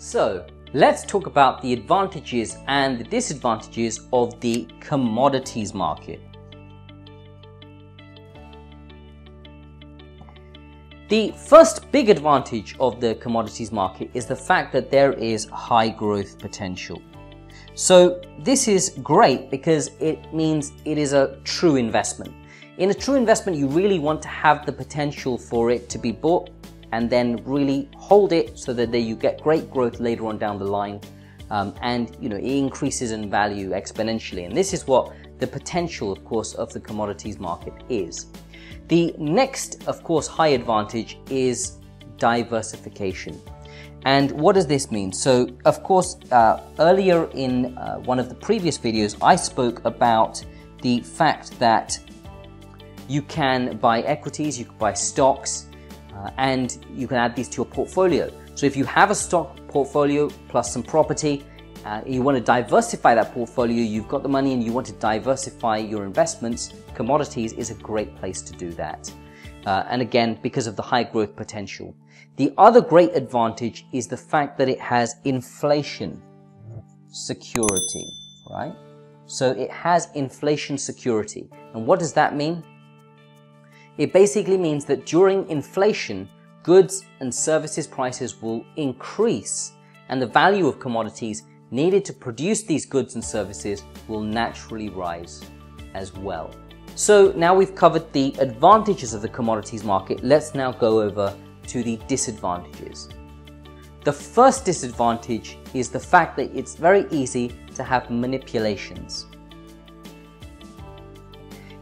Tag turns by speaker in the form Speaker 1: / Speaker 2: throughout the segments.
Speaker 1: So let's talk about the advantages and the disadvantages of the commodities market. The first big advantage of the commodities market is the fact that there is high growth potential. So this is great because it means it is a true investment. In a true investment, you really want to have the potential for it to be bought and then really hold it so that you get great growth later on down the line, and it increases in value exponentially. And this is what the potential, of course, of the commodities market is. The next, of course, high advantage is diversification. And what does this mean? So, of course, earlier in one of the previous videos, I spoke about the fact that you can buy equities, you can buy stocks, and you can add these to your portfolio. So if you have a stock portfolio plus some property, you want to diversify that portfolio, you've got the money and you want to diversify your investments, commodities is a great place to do that. And again, because of the high growth potential. The other great advantage is the fact that it has inflation security, right? So it has inflation security. And what does that mean? It basically means that during inflation, goods and services prices will increase, and the value of commodities needed to produce these goods and services will naturally rise as well. So now we've covered the advantages of the commodities market, let's now go over to the disadvantages. The first disadvantage is the fact that it's very easy to have manipulations.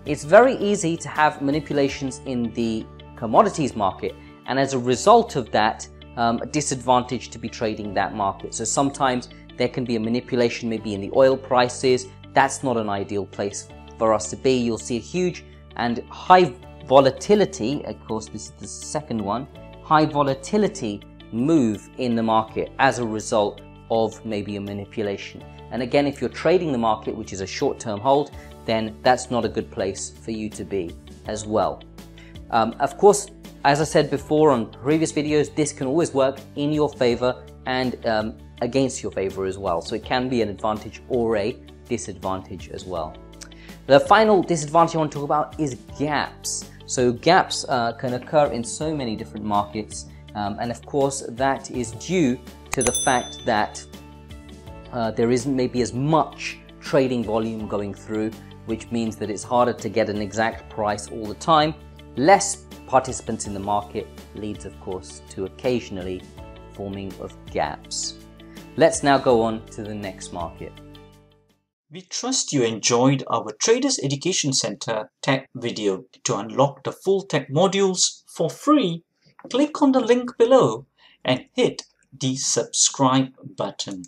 Speaker 1: It's very easy to have manipulations in the commodities market, and as a result of that, a disadvantage to be trading that market. So sometimes there can be a manipulation maybe in the oil prices. That's not an ideal place for us to be. You'll see a huge and high volatility, of course this is the second one, high volatility move in the market as a result of maybe a manipulation. And again, if you're trading the market, which is a short-term hold, then that's not a good place for you to be as well. Of course, as I said before on previous videos, this can always work in your favor and against your favor as well. So it can be an advantage or a disadvantage as well. The final disadvantage I want to talk about is gaps. So gaps can occur in so many different markets, and of course that is due to the fact that there isn't maybe as much trading volume going through, which means that it's harder to get an exact price all the time. Less participants in the market leads, of course, to occasionally forming of gaps. Let's now go on to the next market.
Speaker 2: We trust you enjoyed our Traders Education Center tech video. To unlock the full tech modules for free, click on the link below and hit the subscribe button.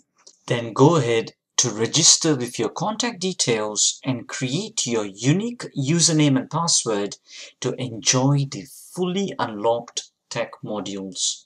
Speaker 2: Then go ahead to register with your contact details and create your unique username and password to enjoy the fully unlocked tech modules.